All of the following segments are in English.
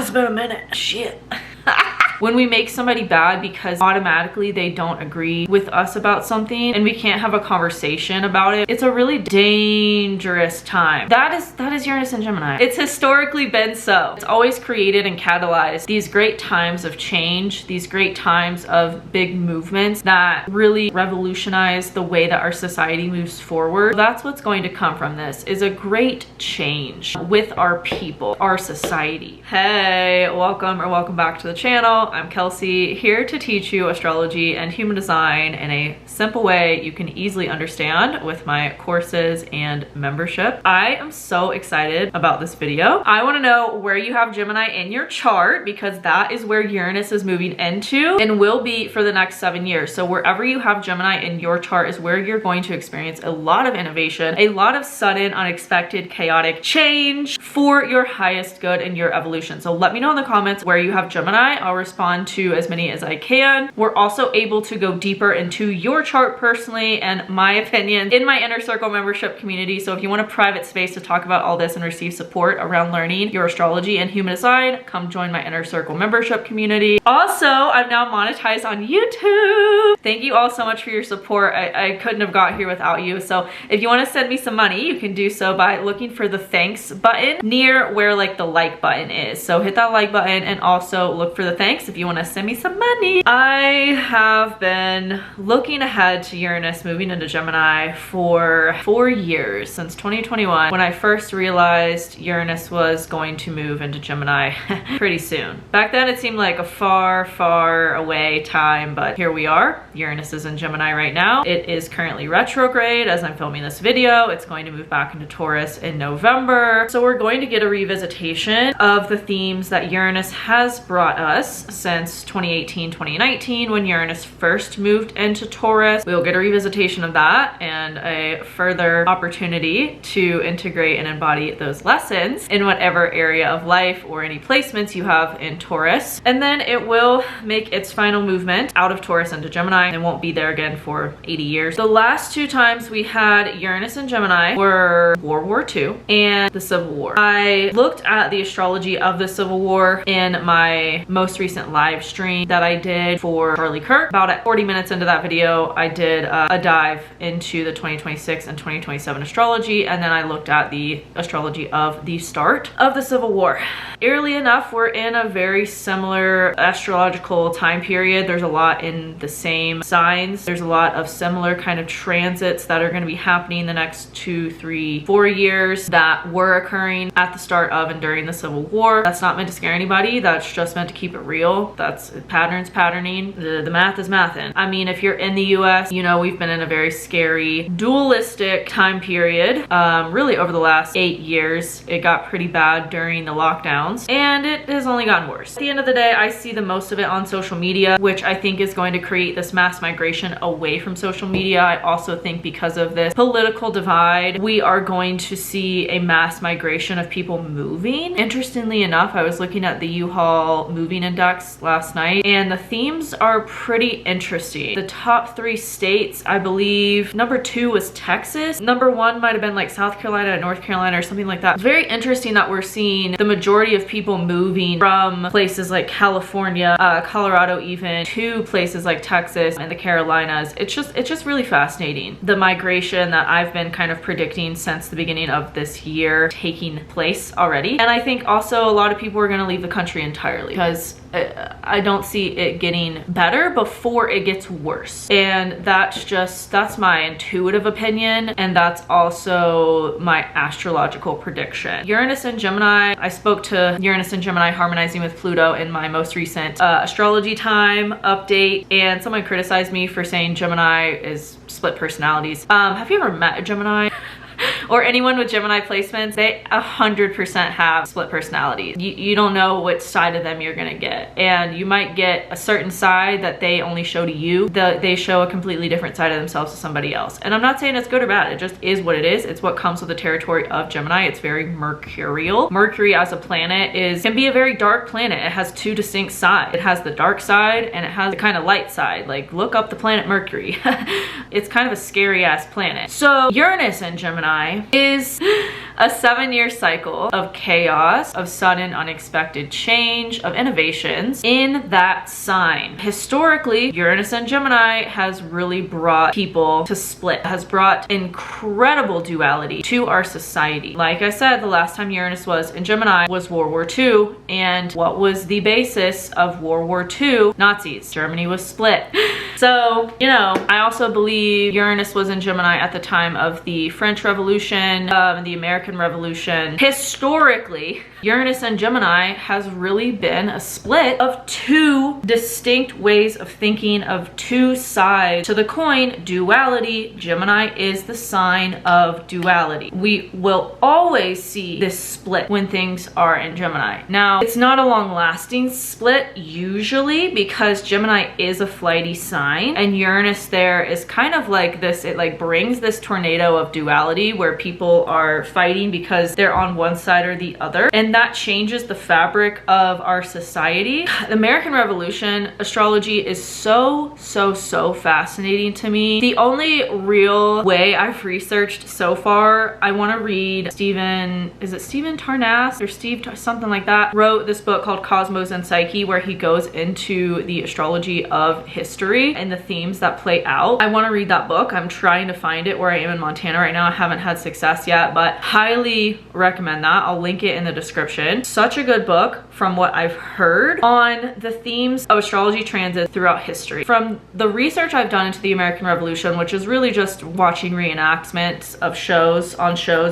it's been a minute. Shit. When we make somebody bad because automatically they don't agree with us about something and we can't have a conversation about it, it's a really dangerous time. That is Uranus and Gemini. It's historically been so. It's always created and catalyzed these great times of change, these great times of big movements that really revolutionize the way that our society moves forward. That's what's going to come from this, is a great change with our people, our society. Hey, welcome back to the channel. I'm Kelsey, here to teach you astrology and human design in a simple way you can easily understand with my courses and membership. I am so excited about this video. I want to know where you have Gemini in your chart, because that is where Uranus is moving into and will be for the next 7 years. So wherever you have Gemini in your chart is where you're going to experience a lot of innovation, a lot of sudden, unexpected, chaotic change for your highest good in your evolution. So let me know in the comments where you have Gemini. I'll respond to as many as I can. We're also able to go deeper into your chart personally and my opinion in my Inner Circle membership community. So if you want a private space to talk about all this and receive support around learning your astrology and human design, come join my Inner Circle membership community. Also, I'm now monetized on YouTube. Thank you all so much for your support. I couldn't have got here without you. So if you want to send me some money, you can do so by looking for the thanks button near where like the like button is. So hit that like button and also look for the thanks if you want to send me some money. I have been looking ahead to Uranus moving into Gemini for 4 years, since 2021, when I first realized Uranus was going to move into Gemini pretty soon. Back then it seemed like a far away time, but here we are. Uranus is in Gemini right now. It is currently retrograde as I'm filming this video. It's going to move back into Taurus in November. So we're going to get a revisitation of the themes that Uranus has brought us since 2018, 2019, when Uranus first moved into Taurus. We'll get a revisitation of that and a further opportunity to integrate and embody those lessons in whatever area of life or any placements you have in Taurus. And then it will make its final movement out of Taurus into Gemini and won't be there again for 80 years. The last 2 times we had Uranus and Gemini were World War II and the Civil War. I looked at the astrology of the Civil War in my most recent live stream that I did for Charlie Kirk. About at 40 minutes into that video, I did a dive into the 2026 and 2027 astrology, and then I looked at the astrology of the start of the Civil War. Eerily enough, we're in a very similar astrological time period. There's a lot in the same signs. There's a lot of similar kind of transits that are going to be happening the next 2, 3, 4 years that were occurring at the start of and during the Civil War. That's not meant to scare anybody. That's just meant to keep it real. That's patterns patterning. The math is mathin'. I mean, if you're in the US, you know we've been in a very scary dualistic time period. Really over the last 8 years. It got pretty bad during the lockdowns and it has only gotten worse. At the end of the day, I see the most of it on social media, which I think is going to create this mass migration away from social media. I also think because of this political divide, we are going to see a mass migration of people moving. Interestingly enough, I was looking at the U-Haul moving index last night and the themes are pretty interesting. The top 3 states, I believe, number 2 was Texas. Number 1 might have been like South Carolina, North Carolina, or something like that. It's very interesting that we're seeing the majority of people moving from places like California, Colorado even, to places like Texas and the Carolinas. It's just really fascinating. The migration that I've been kind of predicting since the beginning of this year taking place already. And I think also a lot of people are going to leave the country entirely because I don't see it getting better before it gets worse. And that's my intuitive opinion, and that's also my astrological prediction. Uranus and Gemini, I spoke to Uranus and Gemini harmonizing with Pluto in my most recent astrology time update, and someone criticized me for saying Gemini is split personalities. Have you ever met a Gemini? or anyone with Gemini placements, they 100% have split personality. You don't know which side of them you're gonna get. And you might get a certain side that they only show to you. They show a completely different side of themselves to somebody else. And I'm not saying it's good or bad, it just is what it is. It's what comes with the territory of Gemini. It's very mercurial. Mercury as a planet can be a very dark planet. It has two distinct sides. It has the dark side and it has the kind of light side. Like, look up the planet Mercury. It's kind of a scary ass planet. So Uranus in Gemini Gemini is a 7-year cycle of chaos, of sudden unexpected change, of innovations in that sign. Historically, Uranus and Gemini has really brought people to split, has brought incredible duality to our society. Like I said, the last time Uranus was in Gemini was World War II, and what was the basis of World War II? Nazis. Germany was split. So, you know, I also believe Uranus was in Gemini at the time of the French Revolution, the American Revolution. Historically, Uranus and Gemini has really been a split of two distinct ways of thinking, of two sides to the coin, duality. Gemini is the sign of duality. We will always see this split when things are in Gemini. Now, it's not a long-lasting split usually because Gemini is a flighty sign, and Uranus there is kind of like this, it like brings this tornado of duality where people are fighting because they're on one side or the other, and that changes the fabric of our society. The American Revolution, astrology is so fascinating to me. The only real way I've researched so far, I want to read Stephen Tarnas or something like that, wrote this book called Cosmos and Psyche, where he goes into the astrology of history and the themes that play out. I want to read that book. I'm trying to find it where I am in Montana right now. I haven't had success yet, but highly recommend that. I'll link it in the description. Such a good book from what I've heard on the themes of astrology transits throughout history. From the research I've done into the American Revolution, which is really just watching reenactments of shows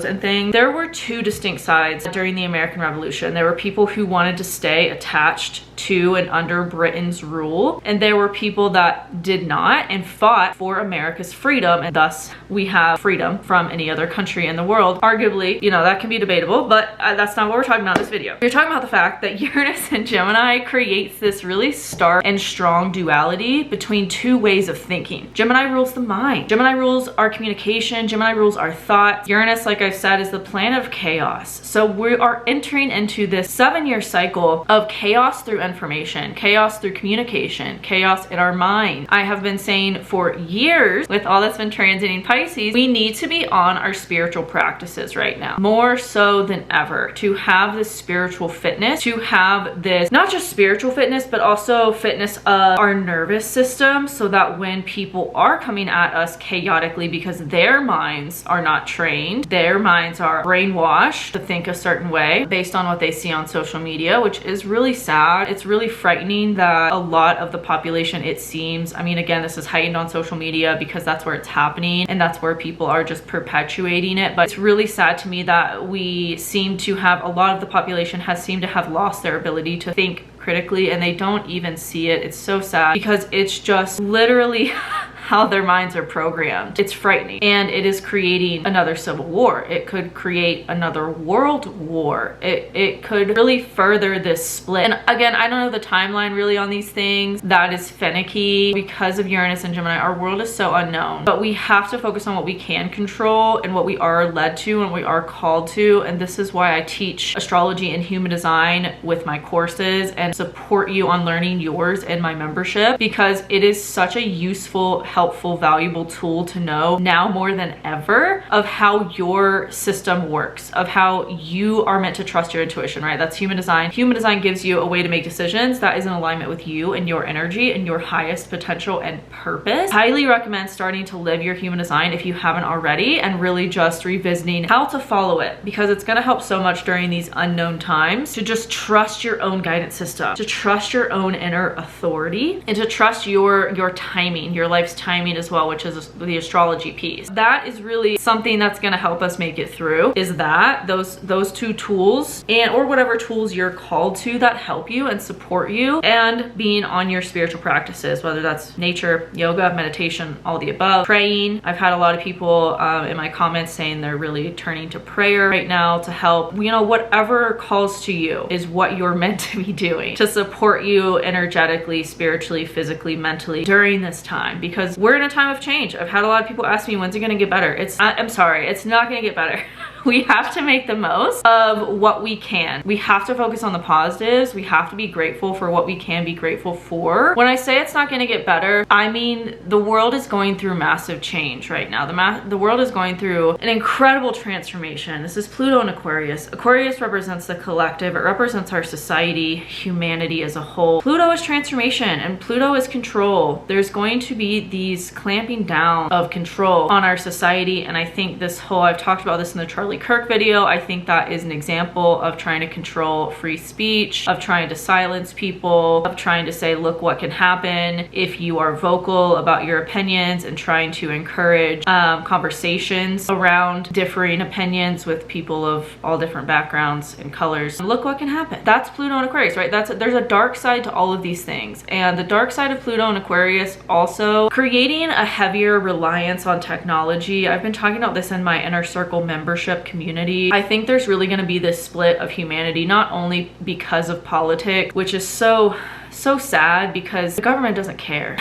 and things, there were two distinct sides during the American Revolution. There were people who wanted to stay attached to and under Britain's rule, and there were people that did not and fought for America's freedom, and thus we have freedom from any other country in the world. Arguably, you know, that can be debatable, but that's not what we're talking about in this video. We're talking about the fact that Uranus and Gemini creates this really stark and strong duality between two ways of thinking. Gemini rules the mind. Gemini rules our communication. Gemini rules our thoughts. Uranus, like I've said, is the planet of chaos. So we are entering into this 7-year cycle of chaos through information, chaos through communication, chaos in our mind. I have been saying for years, with all that's been transiting Pisces, we need to be on our spiritual practices right now, more so than ever, to have this spiritual fitness, to have this, not just spiritual fitness, but also fitness of our nervous system, so that when people are coming at us chaotically because their minds are not trained, their minds are brainwashed to think a certain way based on what they see on social media, which is really sad. It's really frightening that a lot of the population, it seems, I mean, again, this is heightened on social media because that's where it's happening and that's where people are just perpetuating it, but it's really sad to me that we seem to have, a lot of the population has seemed to have lost their ability to think critically, and they don't even see it. It's so sad because it's just literally how their minds are programmed. It's frightening, and it is creating another civil war. It could create another world war. It could really further this split. And again, I don't know the timeline really on these things. That is finicky because of Uranus and Gemini. Our world is so unknown, but we have to focus on what we can control and what we are led to and we are called to. And this is why I teach astrology and human design with my courses and support you on learning yours in my membership, because it is such a useful, helpful, valuable tool to know now more than ever of how your system works, of how you are meant to trust your intuition, right? That's human design. Human design gives you a way to make decisions that is in alignment with you and your energy and your highest potential and purpose. Highly recommend starting to live your human design if you haven't already, and really just revisiting how to follow it, because it's going to help so much during these unknown times to just trust your own guidance system, to trust your own inner authority, and to trust your timing, your life's timing as well, which is the astrology piece. That is really something that's going to help us make it through, is that those two tools, and or whatever tools you're called to that help you and support you, and being on your spiritual practices, whether that's nature, yoga, meditation, all the above, praying. I've had a lot of people in my comments saying they're really turning to prayer right now to help. You know, whatever calls to you is what you're meant to be doing to support you energetically, spiritually, physically, mentally during this time, because we're in a time of change. I've had a lot of people ask me, when's it gonna get better? I'm sorry, it's not gonna get better. we have to make the most of what we can. We have to focus on the positives. We have to be grateful for what we can be grateful for. When I say it's not going to get better, I mean the world is going through massive change right now. The world is going through an incredible transformation. This is Pluto in Aquarius. Aquarius represents the collective. It represents our society, humanity as a whole. Pluto is transformation and Pluto is control. There's going to be these clamping down of control on our society, and I think this whole, I've talked about this in the Charlie Kirk video, I think that is an example of trying to control free speech, of trying to silence people, of trying to say, look what can happen if you are vocal about your opinions, and trying to encourage conversations around differing opinions with people of all different backgrounds and colors. And look what can happen. That's Pluto in Aquarius, right? There's a dark side to all of these things. And the dark side of Pluto in Aquarius also creating a heavier reliance on technology. I've been talking about this in my inner circle membership community. I think there's really going to be this split of humanity, not only because of politics, which is so sad because the government doesn't care.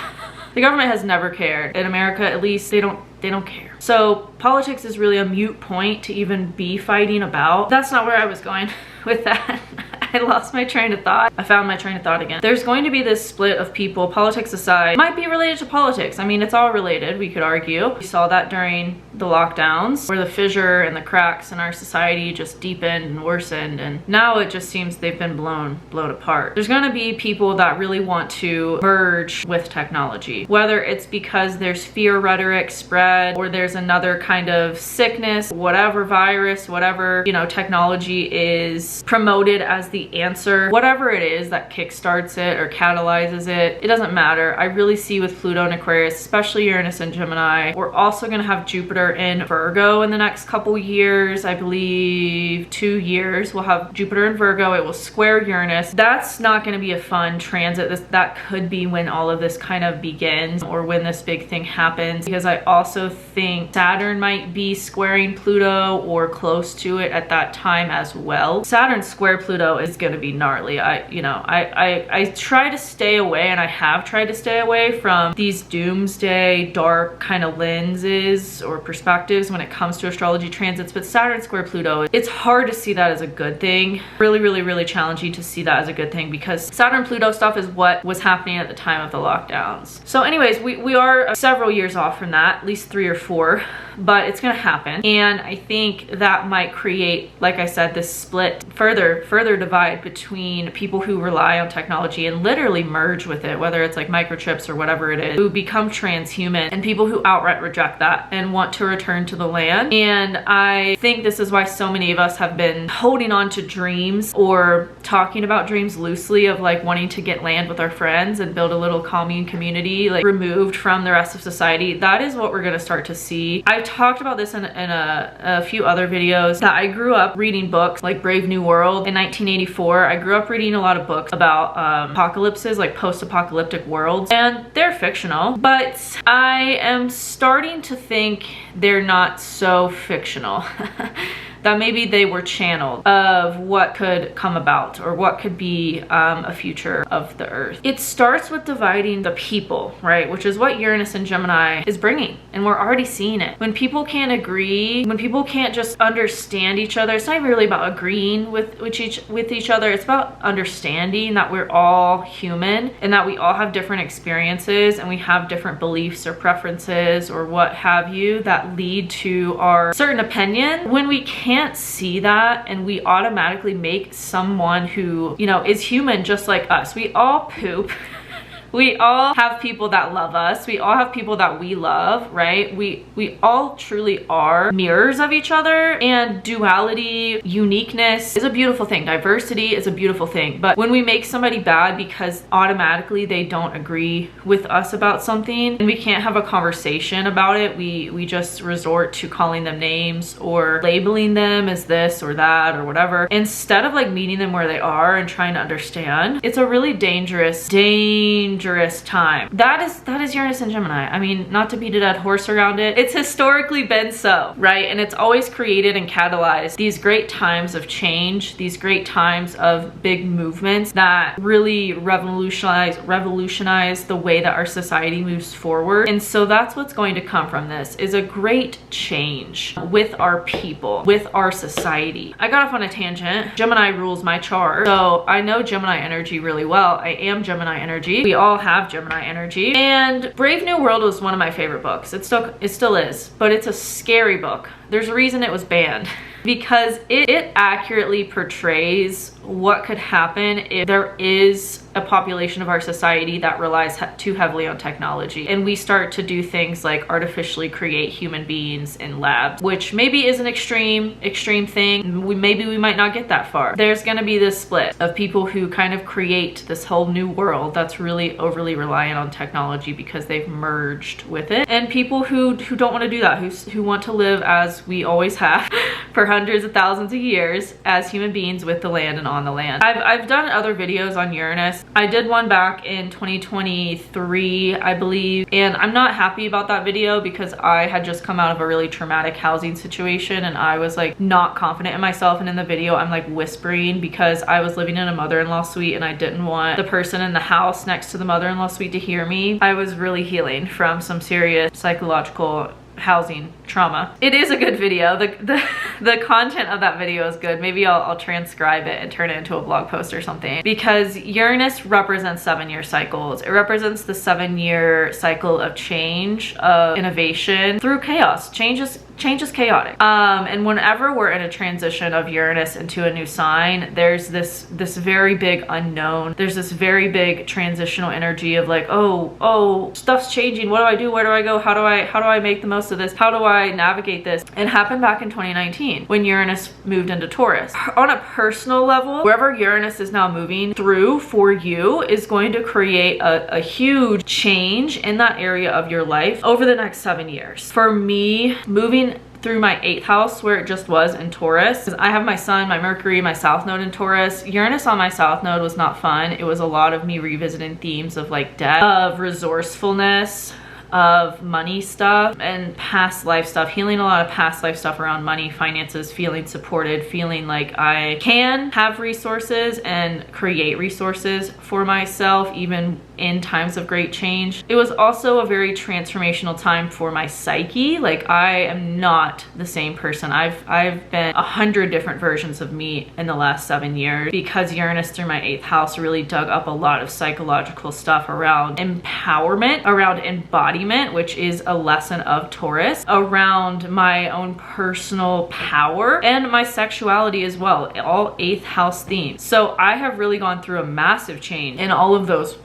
The government has never cared. In America, at least, they don't care. So politics is really a moot point to even be fighting about. That's not where I was going with that. I lost my train of thought. I found my train of thought again. There's going to be this split of people, politics aside, might be related to politics. I mean, it's all related, we could argue. We saw that during the lockdowns, where the fissure and the cracks in our society just deepened and worsened, and now it just seems they've been blown apart. There's gonna be people that really want to merge with technology, whether it's because there's fear rhetoric spread, or there's another kind of sickness, whatever virus, whatever, you know, technology is promoted as the answer, whatever it is that kickstarts it or catalyzes it, it doesn't matter. I really see with Pluto and Aquarius, especially Uranus and Gemini, we're also going to have Jupiter in Virgo in the next couple years. I believe 2 years we'll have Jupiter in Virgo. It will square Uranus. That's not going to be a fun transit. That could be when all of this kind of begins, or when this big thing happens, because I also think Saturn might be squaring Pluto or close to it at that time as well. Saturn square Pluto is going to be gnarly. I try to stay away, and I have tried to stay away from these doomsday dark kind of lenses or perspectives when it comes to astrology transits, but Saturn square Pluto, it's hard to see that as a good thing. Really challenging to see that as a good thing, because Saturn Pluto stuff is what was happening at the time of the lockdowns. So anyways, we are several years off from that, at least 3 or 4, but it's gonna happen. And I think that might create, like I said, this split, further divide between people who rely on technology and literally merge with it, whether it's like microchips or whatever it is, who become transhuman, and people who outright reject that and want to return to the land. And I think this is why so many of us have been holding on to dreams, or talking about dreams loosely, of like wanting to get land with our friends and build a little commune community, like removed from the rest of society. That is what we're gonna start to see. I've talked about this in a few other videos, that I grew up reading books like Brave New World in 1984. I grew up reading a lot of books about apocalypses, like post-apocalyptic worlds, and they're fictional, but I am starting to think they're not so fictional. That maybe they were channeled of what could come about, or what could be a future of the earth. It starts with dividing the people, right? Which is what Uranus and Gemini is bringing, and we're already seeing it. When people can't agree, when people can't just understand each other, it's not even really about agreeing with each other. It's about understanding that we're all human, and that we all have different experiences, and we have different beliefs or preferences or what have you that lead to our certain opinion. When we can't see that, and we automatically make someone who, you know, is human just like us. We all poop. We all have people that love us. We all have people that we love, right? We all truly are mirrors of each other, and duality, uniqueness is a beautiful thing. Diversity is a beautiful thing. But when we make somebody bad because automatically they don't agree with us about something, and we can't have a conversation about it, we just resort to calling them names or labeling them as this or that or whatever, instead of like meeting them where they are and trying to understand. It's a really dangerous dangerous time. That is Uranus and Gemini. I mean, not to beat a dead horse around it, it's historically been so, right? And it's always created and catalyzed these great times of change, these great times of big movements that really revolutionize the way that our society moves forward. And so that's what's going to come from this, is a great change with our people, with our society. I got off on a tangent. Gemini rules my chart, so I know Gemini energy really well. I am Gemini energy. We all have Gemini energy. And Brave New World was one of my favorite books. It still is, but it's a scary book. There's a reason it was banned, because it accurately portrays what could happen if there is a population of our society that relies too heavily on technology and we start to do things like artificially create human beings in labs, which maybe is an extreme thing. Maybe we might not get that far. There's going to be this split of people who kind of create this whole new world that's really overly reliant on technology because they've merged with it, and people who don't want to do that, who want to live as we always have for hundreds of thousands of years as human beings with the land and on the land. I've done other videos on Uranus. I did one back in 2023, I believe, and I'm not happy about that video because I had just come out of a really traumatic housing situation and I was like not confident in myself, and in the video I'm like whispering because I was living in a mother-in-law suite and I didn't want the person in the house next to the mother-in-law suite to hear me. I was really healing from some serious psychological housing trauma. It is a good video. The content of that video is good. Maybe I'll transcribe it and turn it into a blog post or something, because Uranus represents 7-year cycles. It represents the 7-year cycle of change, of innovation through chaos. Change is chaotic. And whenever we're in a transition of Uranus into a new sign, there's this very big unknown. There's this very big transitional energy of like, oh, stuff's changing. What do I do? Where do I go? How do I make the most of this? How do I navigate this? It happened back in 2019 when Uranus moved into Taurus. On a personal level, wherever Uranus is now moving through for you is going to create a huge change in that area of your life over the next 7 years. For me, moving through my 8th house where it just was in Taurus, because I have my sun, my Mercury, my South Node in Taurus. Uranus on my South Node was not fun. It was a lot of me revisiting themes of like debt, of resourcefulness, of money stuff and past life stuff, healing a lot of past life stuff around money, finances, feeling supported, feeling like I can have resources and create resources for myself even in times of great change. It was also a very transformational time for my psyche. Like, I am not the same person. I've been 100 different versions of me in the last 7 years because Uranus through my 8th house really dug up a lot of psychological stuff around empowerment, around embodiment, which is a lesson of Taurus, around my own personal power and my sexuality as well, all 8th house themes. So I have really gone through a massive change in all of those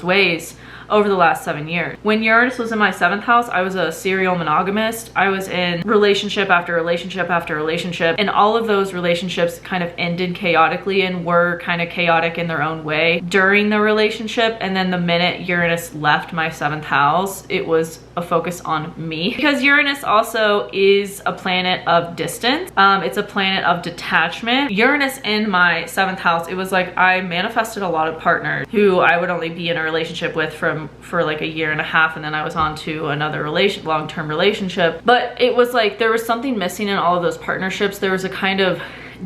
ways over the last 7 years. When Uranus was in my 7th house, I was a serial monogamist. I was in relationship after relationship after relationship, and all of those relationships kind of ended chaotically and were kind of chaotic in their own way during the relationship. And then the minute Uranus left my 7th house, it was a focus on me, because Uranus also is a planet of distance. It's a planet of detachment. Uranus in my 7th house, it was like I manifested a lot of partners who I would only be in a relationship with for like a year and a half, and then I was on to another long-term relationship. But it was like there was something missing in all of those partnerships. There was a kind of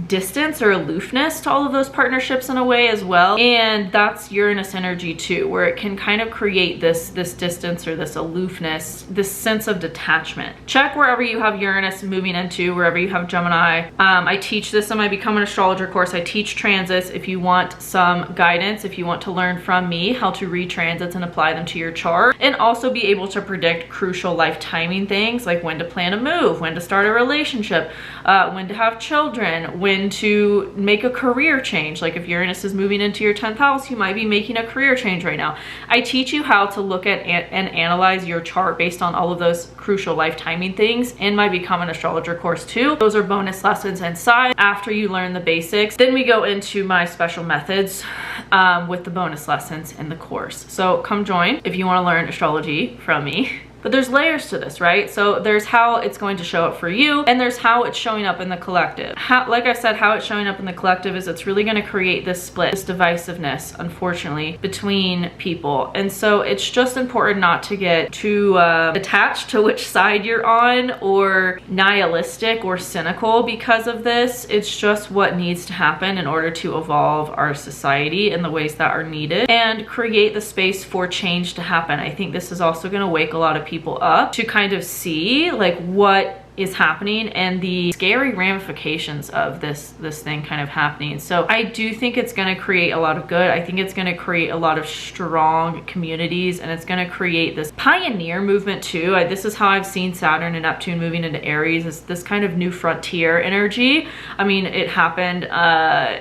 distance or aloofness to all of those partnerships in a way as well, and that's Uranus energy too, where it can kind of create this distance or this aloofness, this sense of detachment. Check wherever you have Uranus moving into, wherever you have Gemini. I teach this in my Become an Astrologer course. I teach transits. If you want some guidance, if you want to learn from me how to read transits and apply them to your chart, and also be able to predict crucial life timing things like when to plan a move, when to start a relationship, when to have children, when to make a career change. Like if Uranus is moving into your 10th house, you might be making a career change right now. I teach you how to look at and analyze your chart based on all of those crucial life timing things in my Become an Astrologer course too. Those are bonus lessons inside after you learn the basics. Then we go into my special methods with the bonus lessons in the course. So come join if you want to learn astrology from me. But there's layers to this, right? So there's how it's going to show up for you, and there's how it's showing up in the collective. Like I said, how it's showing up in the collective is it's really going to create this split, this divisiveness, unfortunately, between people. And so it's just important not to get too attached to which side you're on, or nihilistic or cynical because of this. It's just what needs to happen in order to evolve our society in the ways that are needed and create the space for change to happen. I think this is also going to wake a lot of people up to kind of see like what is happening and the scary ramifications of this thing kind of happening. So I do think it's going to create a lot of good. I think it's going to create a lot of strong communities, and it's going to create this pioneer movement too. This is how I've seen Saturn and Neptune moving into Aries, is this kind of new frontier energy. I mean, it happened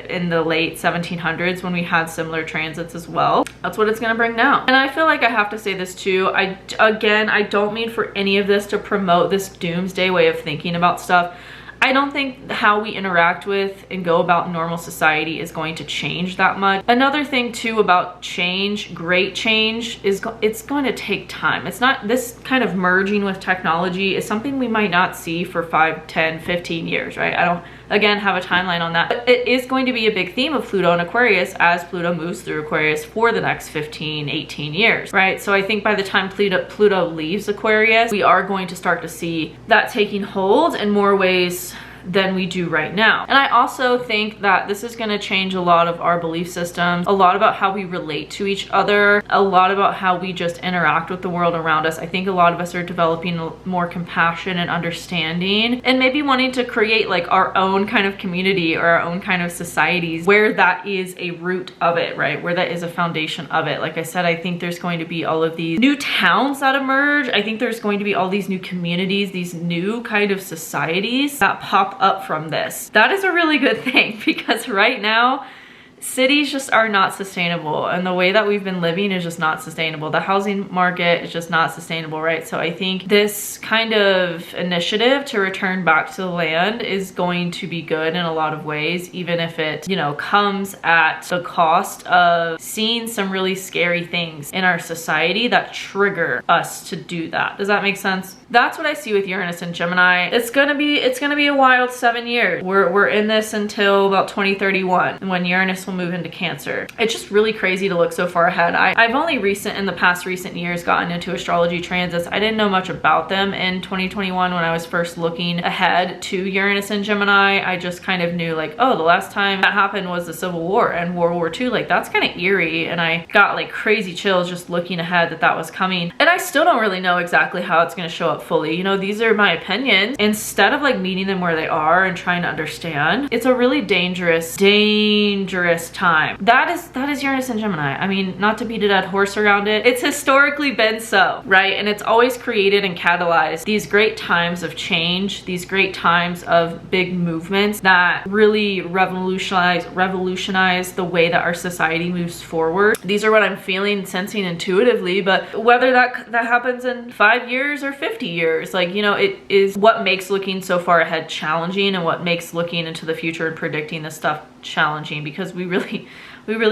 in the late 1700s when we had similar transits as well. That's what it's going to bring now. And I feel like I have to say this too. Again, I don't mean for any of this to promote this doomsday way of thinking about stuff. I don't think how we interact with and go about normal society is going to change that much. Another thing too about change, great change, is it's going to take time. It's not, this kind of merging with technology is something we might not see for 5, 10, 15 years, right? I don't, again, have a timeline on that. But it is going to be a big theme of Pluto and Aquarius as Pluto moves through Aquarius for the next 15, 18 years, right? So I think by the time Pluto leaves Aquarius, we are going to start to see that taking hold in more ways than we do right now. And I also think that this is going to change a lot of our belief systems, a lot about how we relate to each other, a lot about how we just interact with the world around us. I think a lot of us are developing more compassion and understanding, and maybe wanting to create like our own kind of community or our own kind of societies where that is a root of it, right? Where that is a foundation of it. Like I said, I think there's going to be all of these new towns that emerge. I think there's going to be all these new communities, these new kind of societies that pop up from this. That is a really good thing, because right now cities just are not sustainable, and the way that we've been living is just not sustainable. The housing market is just not sustainable, right? So I think this kind of initiative to return back to the land is going to be good in a lot of ways, even if it, you know, comes at the cost of seeing some really scary things in our society that trigger us to do that. Does that make sense? That's what I see with Uranus and Gemini. It's gonna be a wild 7 years. We're in this until about 2031, when Uranus will move into Cancer. It's just really crazy to look so far ahead. I've only in the past recent years gotten into astrology transits. I didn't know much about them in 2021 when I was first looking ahead to Uranus and Gemini. I just kind of knew like, oh, the last time that happened was the Civil War and World War II. Like, that's kind of eerie, and I got like crazy chills just looking ahead that was coming. And I still don't really know exactly how it's going to show up fully. You know, these are my opinions. Instead of like meeting them where they are and trying to understand, it's a really dangerous time. That is Uranus and Gemini. I mean, not to beat a dead horse around it, it's historically been so, right? And it's always created and catalyzed these great times of change, these great times of big movements that really revolutionize the way that our society moves forward. These are what I'm feeling, sensing intuitively, but whether that happens in 5 years or 50 years, like, you know, it is what makes looking so far ahead challenging, and what makes looking into the future and predicting this stuff challenging, because we really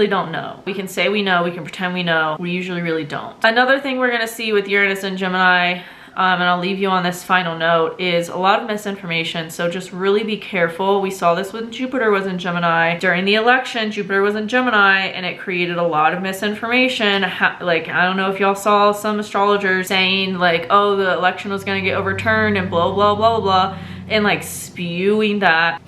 don't know. We can say we know, we can pretend we know, we usually really don't. Another thing we're gonna see with Uranus and Gemini, and I'll leave you on this final note, is a lot of misinformation. So just really be careful. We saw this when Jupiter was in Gemini. During the election, Jupiter was in Gemini, and it created a lot of misinformation. Like, I don't know if y'all saw some astrologers saying like, oh, the election was gonna get overturned and blah, blah, blah, blah, and like spewing that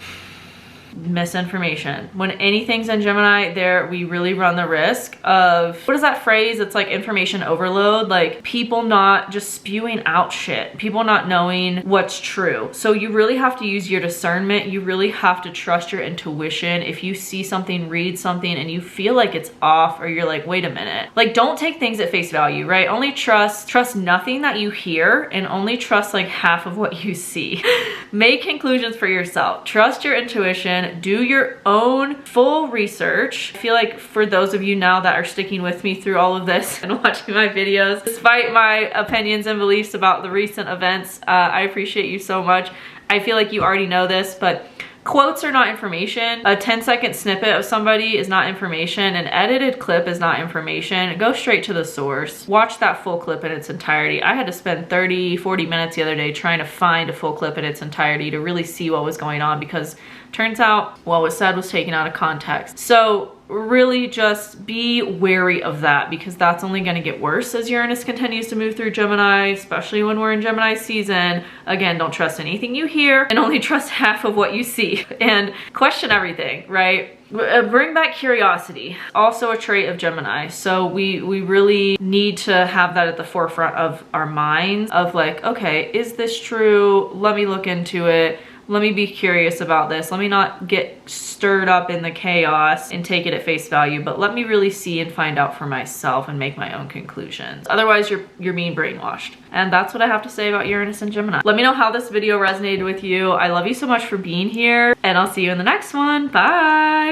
misinformation. When anything's in Gemini, we really run the risk of, what is that phrase? It's like information overload, like people not just spewing out shit, people not knowing what's true. So you really have to use your discernment. You really have to trust your intuition. If you see something, read something, and you feel like it's off, or you're like, wait a minute, like, don't take things at face value, right? Only trust nothing that you hear, and only trust like half of what you see. Make conclusions for yourself. Trust your intuition. Do your own full research. I feel like for those of you now that are sticking with me through all of this and watching my videos, despite my opinions and beliefs about the recent events, I appreciate you so much. I feel like you already know this, but Quotes are not information. A 10-second snippet of somebody is not information. An edited clip is not information. Go straight to the source. Watch that full clip in its entirety. I had to spend 30, 40 minutes the other day trying to find a full clip in its entirety to really see what was going on, because turns out what was said was taken out of context. So really just be wary of that, because that's only going to get worse as Uranus continues to move through Gemini, especially when we're in Gemini season. Again, don't trust anything you hear and only trust half of what you see, and question everything, right? Bring back curiosity, also a trait of Gemini. So we really need to have that at the forefront of our minds, of like, okay, is this true? Let me look into it. Let me be curious about this. Let me not get stirred up in the chaos and take it at face value, but let me really see and find out for myself and make my own conclusions. Otherwise, you're being brainwashed. And that's what I have to say about Uranus and Gemini. Let me know how this video resonated with you. I love you so much for being here, and I'll see you in the next one. Bye.